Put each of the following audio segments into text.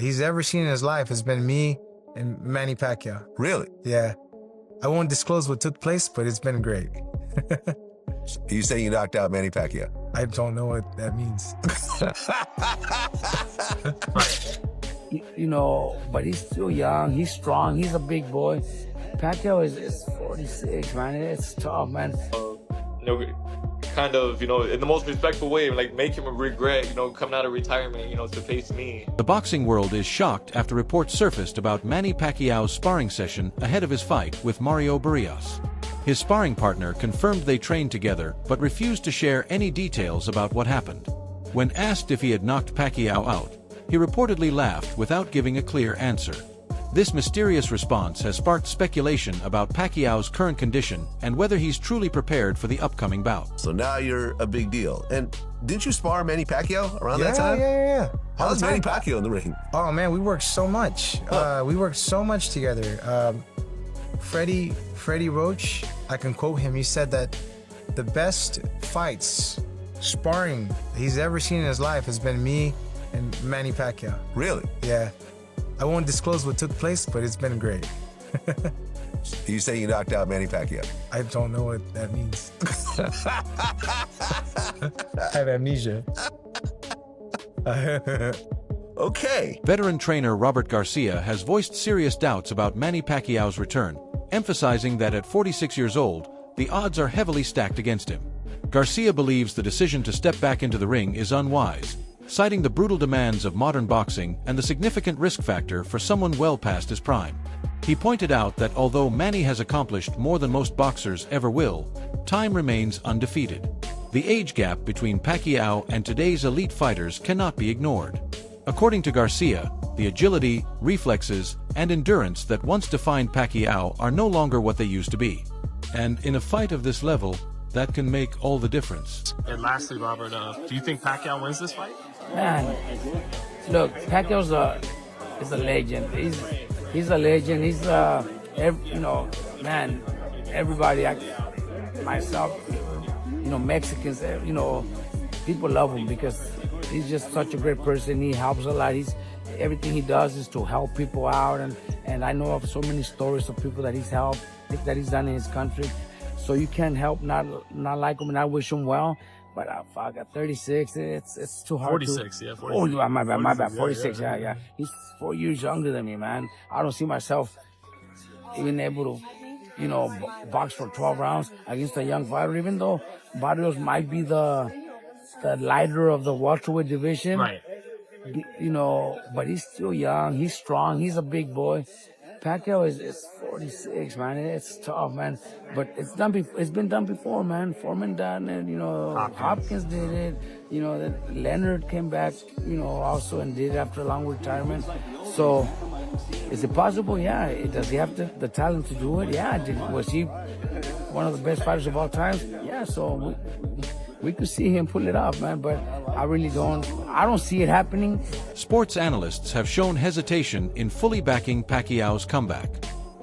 he's ever seen in his life has been me and Manny Pacquiao. Really? Yeah. I won't disclose what took place, but it's been great. You saying you knocked out Manny Pacquiao? I don't know what that means. But he's still young. He's strong. He's a big boy. Pacquiao is 46, man. It's tough, man. Kind of, in the most respectful way, like make him regret, coming out of retirement, to face me. The boxing world is shocked after reports surfaced about Manny Pacquiao's sparring session ahead of his fight with Mario Barrios. His sparring partner confirmed they trained together but refused to share any details about what happened. When asked if he had knocked Pacquiao out, he reportedly laughed without giving a clear answer. This mysterious response has sparked speculation about Pacquiao's current condition and whether he's truly prepared for the upcoming bout. So now you're a big deal. And didn't you spar Manny Pacquiao around that time? Yeah. How's Manny Pacquiao in the ring? Oh, man, we worked so much. We worked so much together. Freddie Roach, I can quote him. He said that the best fights, sparring he's ever seen in his life has been me and Manny Pacquiao. Really? Yeah. I won't disclose what took place, but it's been great. You saying you knocked out Manny Pacquiao? I don't know what that means. I have amnesia. Okay. Veteran trainer Robert Garcia has voiced serious doubts about Manny Pacquiao's return, emphasizing that at 46 years old, the odds are heavily stacked against him. Garcia believes the decision to step back into the ring is unwise, citing the brutal demands of modern boxing and the significant risk factor for someone well past his prime. He pointed out that although Manny has accomplished more than most boxers ever will, time remains undefeated. The age gap between Pacquiao and today's elite fighters cannot be ignored. According to Garcia, the agility, reflexes, and endurance that once defined Pacquiao are no longer what they used to be. And in a fight of this level, that can make all the difference. And lastly, Robert, do you think Pacquiao wins this fight? Man, look, Pacquiao's is a legend. He's a legend. He's man, everybody, myself, Mexicans, people love him because he's just such a great person. He helps a lot. Everything he does is to help people out, and I know of so many stories of people that he's helped, that he's done in his country. So you can't help not like him and not wish him well. But fuck, at 36, it's too hard. 46, yeah. 46. Oh, my bad. 46, yeah. He's 4 years younger than me, man. I don't see myself even able to, box for 12 rounds against a young fighter, even though Barrios might be the lighter of the welterweight division. Right. But he's still young. He's strong. He's a big boy. Pacquiao is 46, man. It's tough, man. But it's been done before, man. Foreman done it, Hopkins did it. Then Leonard came back, also and did it after a long retirement. So is it possible? Yeah. Does he have the talent to do it? Yeah. Was he one of the best fighters of all time? Yeah. So we could see him pull it off, man, but I don't see it happening. Sports analysts have shown hesitation in fully backing Pacquiao's comeback.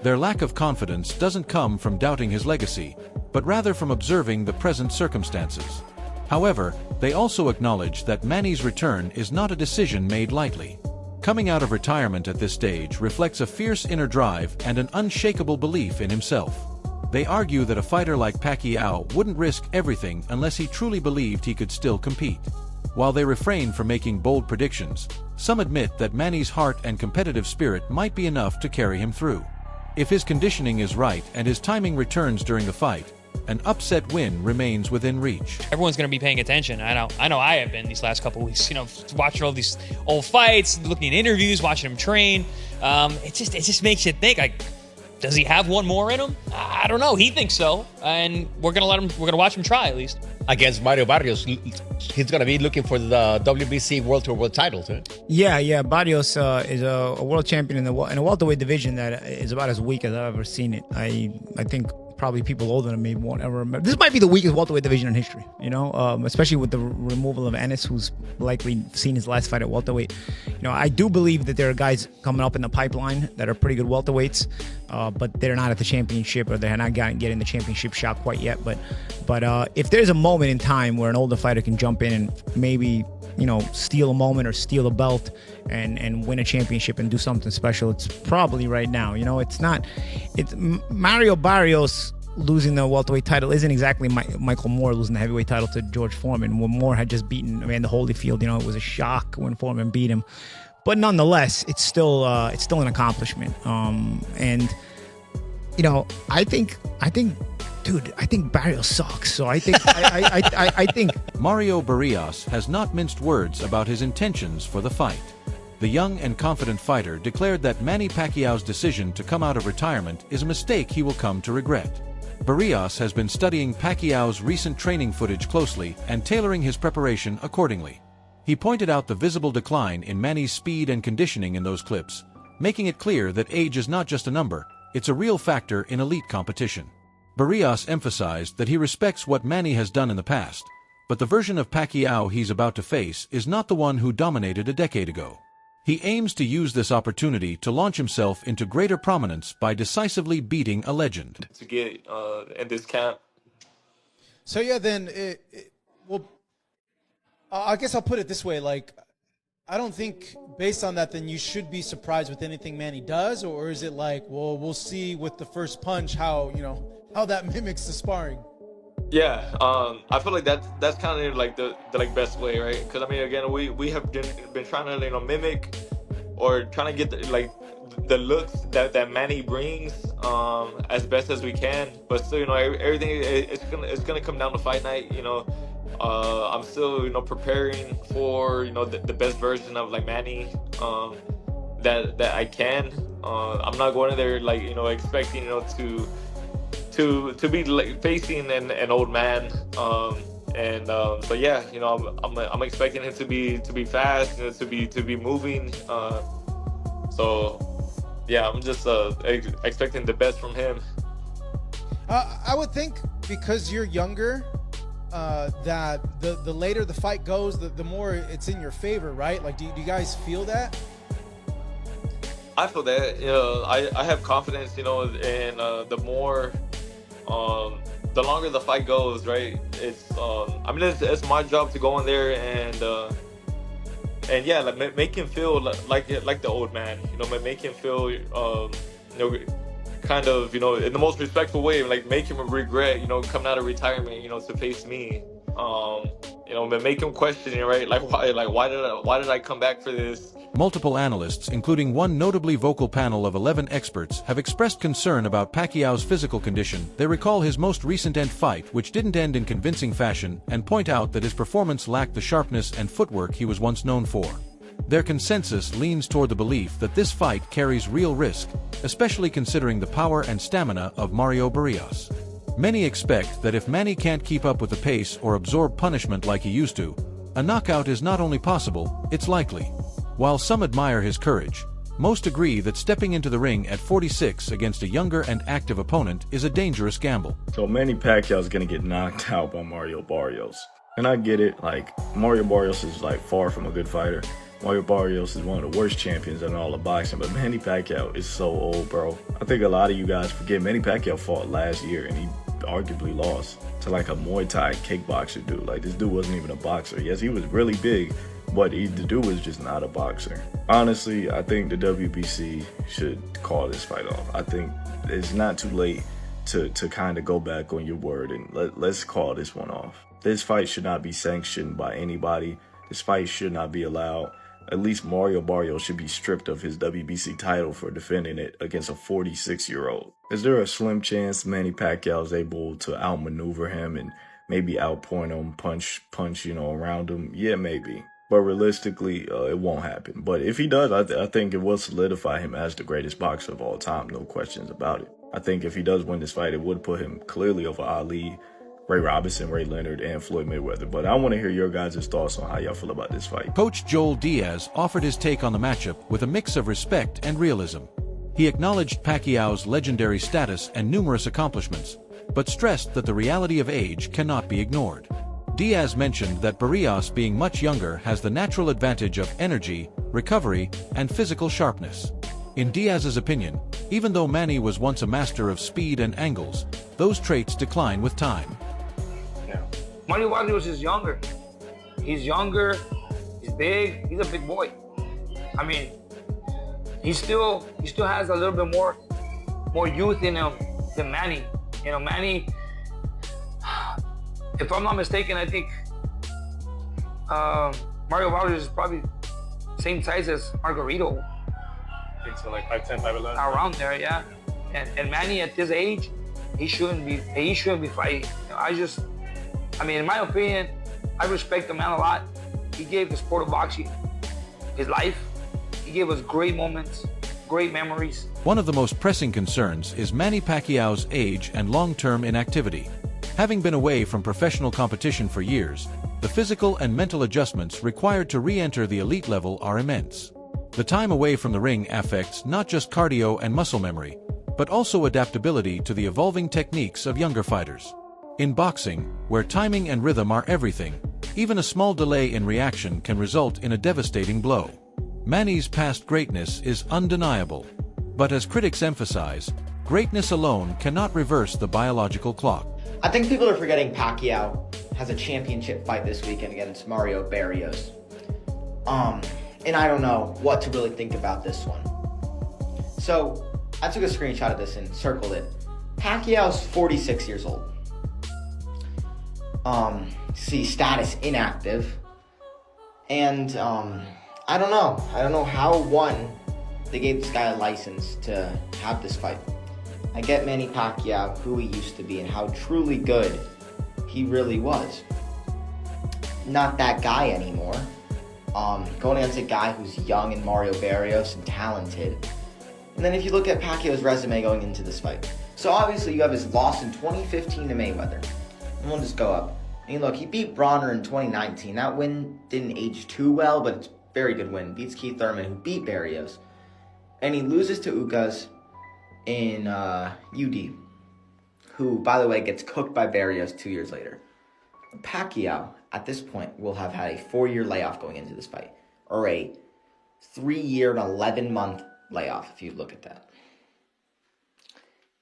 Their lack of confidence doesn't come from doubting his legacy, but rather from observing the present circumstances. However, they also acknowledge that Manny's return is not a decision made lightly. Coming out of retirement at this stage reflects a fierce inner drive and an unshakable belief in himself. They argue that a fighter like Pacquiao wouldn't risk everything unless he truly believed he could still compete. While they refrain from making bold predictions, some admit that Manny's heart and competitive spirit might be enough to carry him through. If his conditioning is right and his timing returns during the fight, an upset win remains within reach. Everyone's going to be paying attention. I know I have been these last couple of weeks, watching all these old fights, looking at interviews, watching him train. It just makes you think, does he have one more in him? I don't know. He thinks so, and we're gonna watch him try at least. Against Mario Barrios, he's gonna be looking for the WBC World Tour World titles. Right? Yeah. Barrios is a world champion in a welterweight division that is about as weak as I've ever seen it. I think probably people older than me won't ever remember. This might be the weakest welterweight division in history, especially with the removal of Ennis, who's likely seen his last fight at welterweight. I do believe that there are guys coming up in the pipeline that are pretty good welterweights, but they're not at the championship, or they're not getting the championship shot quite yet. But if there's a moment in time where an older fighter can jump in and maybe steal a moment or steal a belt and win a championship and do something special, it's probably right now. It's not. It's Mario Barrios losing the welterweight title isn't exactly Michael Moore losing the heavyweight title to George Foreman, when Moore had just beaten Evander Holyfield. It was a shock when Foreman beat him, but nonetheless, it's still an accomplishment. And I think Barrios sucks. So I think I think Mario Barrios has not minced words about his intentions for the fight. The young and confident fighter declared that Manny Pacquiao's decision to come out of retirement is a mistake he will come to regret. Barrios has been studying Pacquiao's recent training footage closely and tailoring his preparation accordingly. He pointed out the visible decline in Manny's speed and conditioning in those clips, making it clear that age is not just a number, it's a real factor in elite competition. Barrios emphasized that he respects what Manny has done in the past, but the version of Pacquiao he's about to face is not the one who dominated a decade ago. He aims to use this opportunity to launch himself into greater prominence by decisively beating a legend. To get in this camp. So yeah, then, I guess I'll put it this way. Like, I don't think based on that, then you should be surprised with anything Manny does, or is it like, well, we'll see with the first punch how that mimics the sparring? Yeah, I feel like that's kind of like the best way, right? Because I mean, again, we have been trying to mimic or trying to get the looks that Manny brings as best as we can. But still, everything it's gonna come down to fight night. I'm still preparing for the best version of Manny that I can. I'm not going in there expecting to be facing an old man, so yeah, I'm expecting him to be fast, to be moving. So yeah, I'm just expecting the best from him. I would think because you're younger, that the later the fight goes, the more it's in your favor, right? Like, do you guys feel that? I feel that. I have confidence. And the more. The longer the fight goes, right? It's my job to go in there and yeah, make him feel like the old man. Make him feel kind of in the most respectful way. Make him regret coming out of retirement to face me. Make him question it, right? Why did I come back for this? Multiple analysts, including one notably vocal panel of 11 experts, have expressed concern about Pacquiao's physical condition. They recall his most recent fight, which didn't end in convincing fashion, and point out that his performance lacked the sharpness and footwork he was once known for. Their consensus leans toward the belief that this fight carries real risk, especially considering the power and stamina of Mario Barrios. Many expect that if Manny can't keep up with the pace or absorb punishment like he used to, a knockout is not only possible, it's likely. While some admire his courage, most agree that stepping into the ring at 46 against a younger and active opponent is a dangerous gamble. So Manny Pacquiao is going to get knocked out by Mario Barrios. And I get it, Mario Barrios is far from a good fighter. Mario Barrios is one of the worst champions in all of boxing, but Manny Pacquiao is so old, bro. I think a lot of you guys forget Manny Pacquiao fought last year and he arguably lost to a Muay Thai kickboxer dude. This dude wasn't even a boxer. Yes, he was really big, but the dude was just not a boxer. Honestly, I think the WBC should call this fight off. I think it's not too late to kind of go back on your word and let's call this one off. This fight should not be sanctioned by anybody. This fight should not be allowed. At least Mario Barrios should be stripped of his WBC title for defending it against a 46-year-old. Is there a slim chance Manny Pacquiao is able to outmaneuver him and maybe outpoint him, punch, around him? Yeah, maybe. But realistically, it won't happen. But if he does, I think it will solidify him as the greatest boxer of all time. No questions about it. I think if he does win this fight, it would put him clearly over Ali, Ray Robinson, Ray Leonard, and Floyd Mayweather. But I want to hear your guys' thoughts on how y'all feel about this fight. Coach Joel Diaz offered his take on the matchup with a mix of respect and realism. He acknowledged Pacquiao's legendary status and numerous accomplishments, but stressed that the reality of age cannot be ignored. Diaz mentioned that Barrios, being much younger, has the natural advantage of energy, recovery, and physical sharpness. In Diaz's opinion, even though Manny was once a master of speed and angles, those traits decline with time. Mario Barrios is younger. He's younger. He's big. He's a big boy. I mean, he still has a little bit more youth in him than Manny. You know, Manny, if I'm not mistaken, I think Mario Barrios is probably same size as Margarito. I think so, like 5'10", 5'11". Around there, yeah. And Manny at this age, he shouldn't be fighting. You know, I mean, in my opinion, I respect the man a lot. He gave the sport of boxing his life. He gave us great moments, great memories. One of the most pressing concerns is Manny Pacquiao's age and long-term inactivity. Having been away from professional competition for years, the physical and mental adjustments required to re-enter the elite level are immense. The time away from the ring affects not just cardio and muscle memory, but also adaptability to the evolving techniques of younger fighters. In boxing, where timing and rhythm are everything, even a small delay in reaction can result in a devastating blow. Manny's past greatness is undeniable, but as critics emphasize, greatness alone cannot reverse the biological clock. I think people are forgetting Pacquiao has a championship fight this weekend against Mario Barrios. And I don't know what to really think about this one. So, I took a screenshot of this and circled it. Pacquiao's 46 years old. See, status inactive. And, I don't know. I don't know how, one, they gave this guy a license to have this fight. I get Manny Pacquiao, who he used to be, and how truly good he really was. Not that guy anymore. Going against a guy who's young and Mario Barrios and talented. And then if you look at Pacquiao's resume going into this fight. So obviously you have his loss in 2015 to Mayweather. And we'll just go up. I mean, look, he beat Bronner in 2019. That win didn't age too well, but it's a very good win. Beats Keith Thurman, who beat Barrios. And he loses to Ugas in UD, who, by the way, gets cooked by Barrios 2 years later. Pacquiao, at this point, will have had a 4-year layoff going into this fight, or a 3-year and 11-month layoff, if you look at that.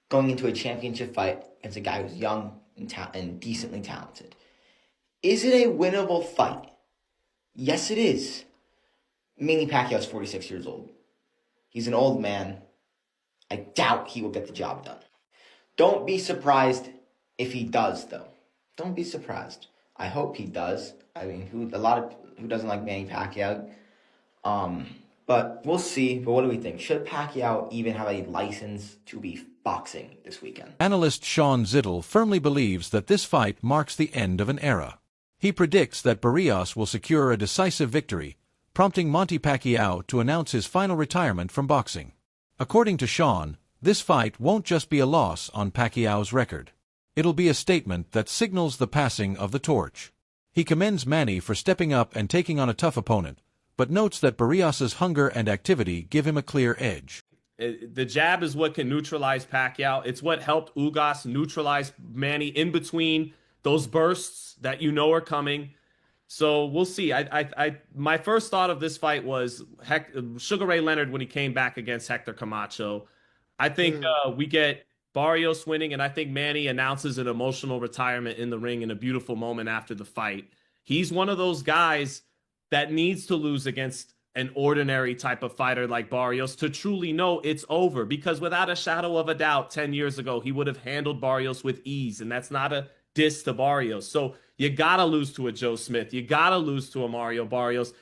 Going into a championship fight against a guy who's young and decently talented. Is it a winnable fight? Yes, it is. Manny Pacquiao's 46 years old. He's an old man. I doubt he will get the job done. Don't be surprised if he does, though. Don't be surprised. I hope he does. I mean, who doesn't like Manny Pacquiao? But we'll see. But what do we think? Should Pacquiao even have a license to be boxing this weekend? Analyst Sean Zittel firmly believes that this fight marks the end of an era. He predicts that Barrios will secure a decisive victory, prompting Manny Pacquiao to announce his final retirement from boxing. According to Sean, this fight won't just be a loss on Pacquiao's record. It'll be a statement that signals the passing of the torch. He commends Manny for stepping up and taking on a tough opponent, but notes that Barrios' hunger and activity give him a clear edge. The jab is what can neutralize Pacquiao. It's what helped Ugas neutralize Manny in between those bursts that you know are coming. So we'll see. My first thought of this fight was Sugar Ray Leonard when he came back against Hector Camacho. I think we get Barrios winning, and I think Manny announces an emotional retirement in the ring in a beautiful moment after the fight. He's one of those guys that needs to lose against an ordinary type of fighter like Barrios to truly know it's over, because without a shadow of a doubt, 10 years ago, he would have handled Barrios with ease, and that's not a diss to Barrios. So you got to lose to a Joe Smith. You got to lose to a Mario Barrios.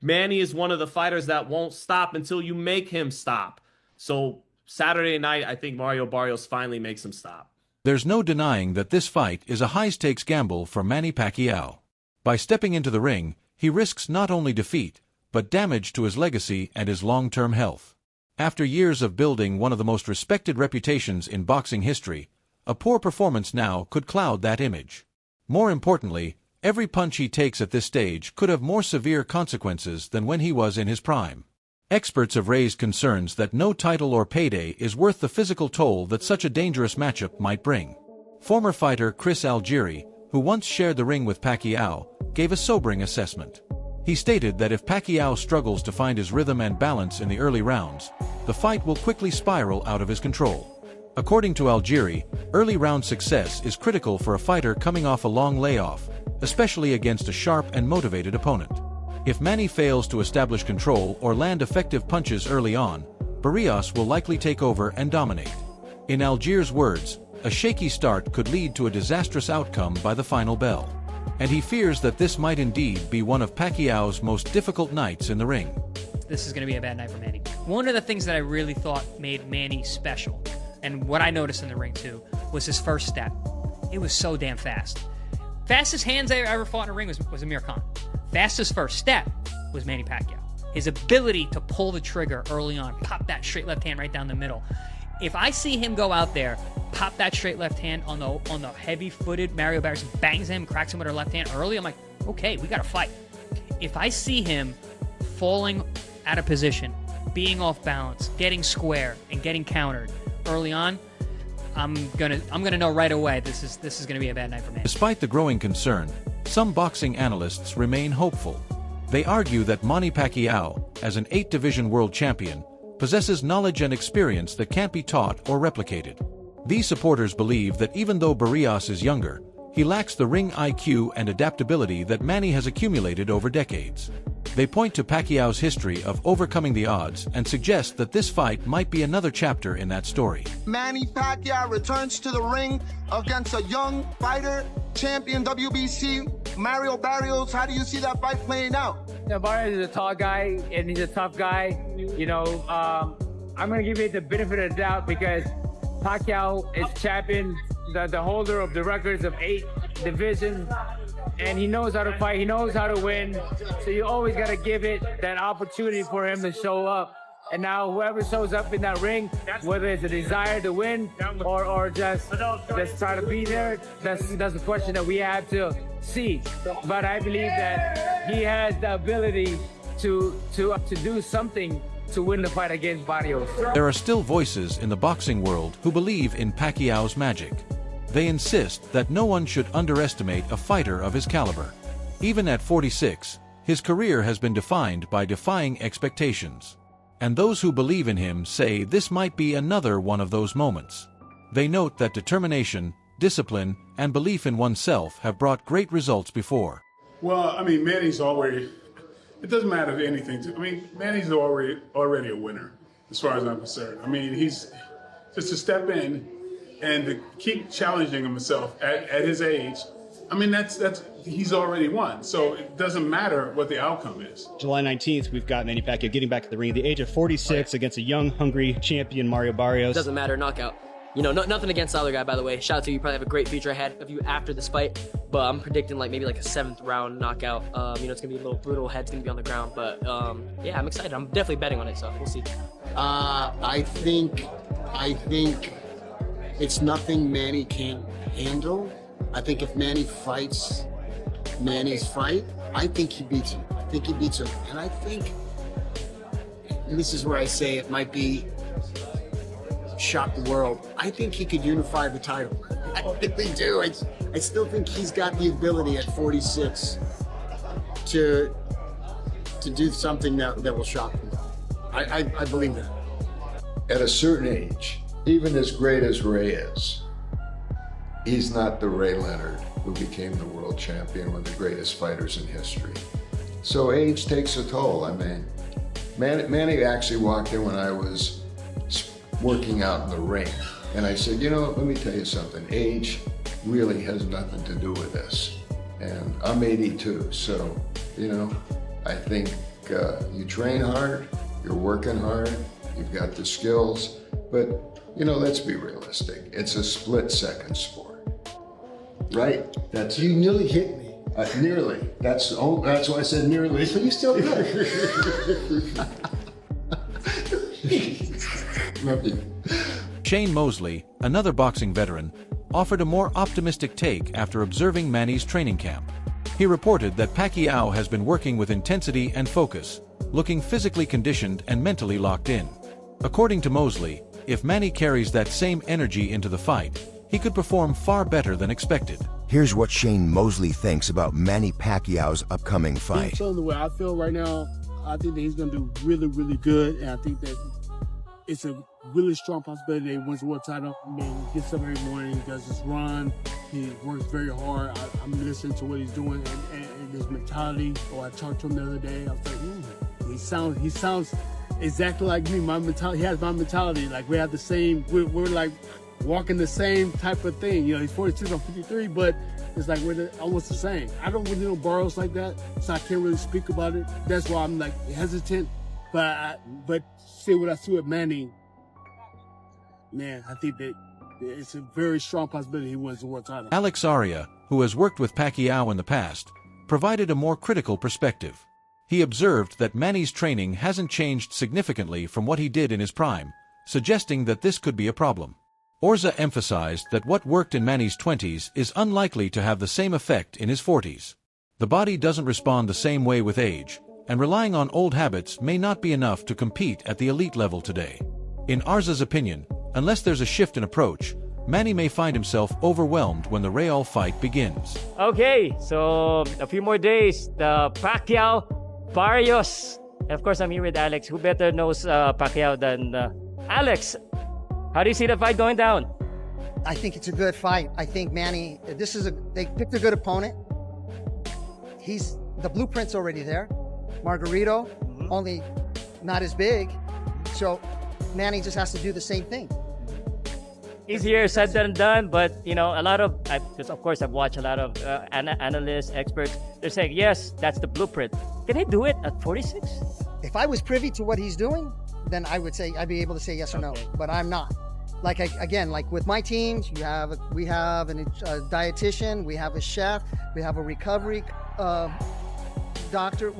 Manny is one of the fighters that won't stop until you make him stop. So Saturday night, I think Mario Barrios finally makes him stop. There's no denying that this fight is a high-stakes gamble for Manny Pacquiao. By stepping into the ring, he risks not only defeat, but damage to his legacy and his long-term health. After years of building one of the most respected reputations in boxing history, a poor performance now could cloud that image. More importantly, every punch he takes at this stage could have more severe consequences than when he was in his prime. Experts have raised concerns that no title or payday is worth the physical toll that such a dangerous matchup might bring. Former fighter Chris Algieri, who once shared the ring with Pacquiao, gave a sobering assessment. He stated that if Pacquiao struggles to find his rhythm and balance in the early rounds, the fight will quickly spiral out of his control. According to Algieri, early round success is critical for a fighter coming off a long layoff, especially against a sharp and motivated opponent. If Manny fails to establish control or land effective punches early on, Barrios will likely take over and dominate. In Algiers' words, a shaky start could lead to a disastrous outcome by the final bell. And he fears that this might indeed be one of Pacquiao's most difficult nights in the ring. This is going to be a bad night for Manny. One of the things that I really thought made Manny special, and what I noticed in the ring too, was his first step. It was so damn fast. Fastest hands I ever fought in a ring was Amir Khan. Fastest first step was Manny Pacquiao. His ability to pull the trigger early on, pop that straight left hand right down the middle. If I see him go out there, pop that straight left hand on the heavy-footed Mario Barrios, bangs him, cracks him with her left hand early, I'm like, okay, we got to fight. If I see him falling out of position, being off balance, getting square, and getting countered early on, I'm gonna know right away this is gonna be a bad night for me. Despite the growing concern, some boxing analysts remain hopeful. They argue that Manny Pacquiao, as an 8-division world champion, possesses knowledge and experience that can't be taught or replicated. These supporters believe that even though Barrios is younger, he lacks the ring IQ and adaptability that Manny has accumulated over decades. They point to Pacquiao's history of overcoming the odds and suggest that this fight might be another chapter in that story. Manny Pacquiao returns to the ring against a young fighter, champion WBC, Mario Barrios. How do you see that fight playing out? Yeah, Barrios is a tall guy, and he's a tough guy. You know, I'm going to give you the benefit of the doubt because Pacquiao is champion, the holder of the records of 8 divisions. And he knows how to fight, he knows how to win. So you always got to give it that opportunity for him to show up. And now whoever shows up in that ring, whether it's a desire to win or just try to be there, that's a question that we have to see. But I believe that he has the ability to do something to win the fight against Barrios. There are still voices in the boxing world who believe in Pacquiao's magic. They insist that no one should underestimate a fighter of his caliber. Even at 46, his career has been defined by defying expectations. And those who believe in him say this might be another one of those moments. They note that determination, discipline, and belief in oneself have brought great results before. Well, I mean, Manny's already, it doesn't matter if anything, Manny's already a winner, as far as I'm concerned. I mean, he's just to step in and to keep challenging himself at his age, I mean, he's already won. So it doesn't matter what the outcome is. July 19th, we've got Manny Pacquiao getting back to the ring at the age of 46 against a young, hungry champion, Mario Barrios. Doesn't matter, knockout. You know, nothing against the other guy, by the way. Shout out to you. You probably have a great future ahead of you after this fight. But I'm predicting maybe a 7th round knockout. You know, it's going to be a little brutal. Head's going to be on the ground. But yeah, I'm excited. I'm definitely betting on it, so we'll see. I think it's nothing Manny can't handle. I think if Manny fights Manny's fight, I think he beats him. And I think, and this is where I say it might be shock the world, I think he could unify the title. I really do. I still think he's got the ability at 46 to do something that will shock them. I believe that. At a certain age, even as great as Ray is, he's not the Ray Leonard who became the world champion, one of the greatest fighters in history. So age takes a toll. I mean, Manny actually walked in when I was working out in the ring. And I said, you know, let me tell you something. Age really has nothing to do with this. And I'm 82, so, you know, I think you train hard, you're working hard, you've got the skills, but, you know, let's be realistic. It's a split-second sport, right? You nearly hit me. Nearly. That's why I said nearly. So you still good. Love you. Shane Mosley, another boxing veteran, offered a more optimistic take after observing Manny's training camp. He reported that Pacquiao has been working with intensity and focus, looking physically conditioned and mentally locked in. According to Mosley, if Manny carries that same energy into the fight, he could perform far better than expected. Here's what Shane Mosley thinks about Manny Pacquiao's upcoming fight. So the way I feel right now, I think that he's going to do really, really good, and I think that it's a really strong possibility that he wins the world title. I mean, he gets up every morning, he does his run, he works very hard. I'm listening to what he's doing, and his mentality. Or I talked to him the other day. I was like, he sounds exactly like me. My mentality, he has my mentality. Like we have the same. We're like walking the same type of thing. You know, he's 46, I'm 53, but it's like we're almost the same. I don't really know Barrios like that, so I can't really speak about it. That's why I'm like hesitant. But see what I see with Manny, man, I think that it's a very strong possibility he wins the world title. Alex Aria, who has worked with Pacquiao in the past, provided a more critical perspective. He observed that Manny's training hasn't changed significantly from what he did in his prime, suggesting that this could be a problem. Orza emphasized that what worked in Manny's 20s is unlikely to have the same effect in his 40s. The body doesn't respond the same way with age, and relying on old habits may not be enough to compete at the elite level today. In Arza's opinion, unless there's a shift in approach, Manny may find himself overwhelmed when the Real fight begins. Okay, so a few more days, the Pacquiao Barrios. And of course, I'm here with Alex. Who better knows Pacquiao than Alex? How do you see the fight going down? I think it's a good fight. I think Manny, they picked a good opponent. The blueprint's already there. Margarito, only not as big. So Manny just has to do the same thing. Easier said than done, but you know, because of course I've watched a lot of analysts, experts. They're saying, yes, that's the blueprint. Can he do it at 46? If I was privy to what he's doing, then I would say I'd be able to say yes or no, but I'm not. Like like with my teams, we have a dietitian, we have a chef, we have a recovery doctor.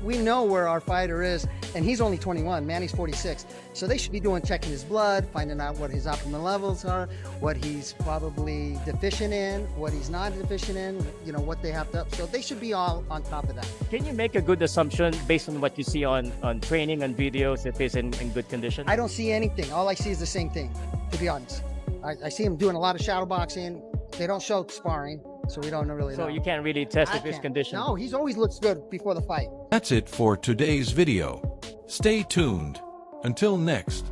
We know where our fighter is, and he's only 21. Manny's 46, so they should be checking his blood, finding out what his optimal levels are, what he's probably deficient in, what he's not deficient in. You know what they have to. So they should be all on top of that. Can you make a good assumption based on what you see on training and videos if he's in good condition? I don't see anything. All I see is the same thing, to be honest. I see him doing a lot of shadow boxing. They don't show sparring, so we don't really know. So you can't really test if his condition. No, he's always looks good before the fight. That's it for today's video. Stay tuned. Until next.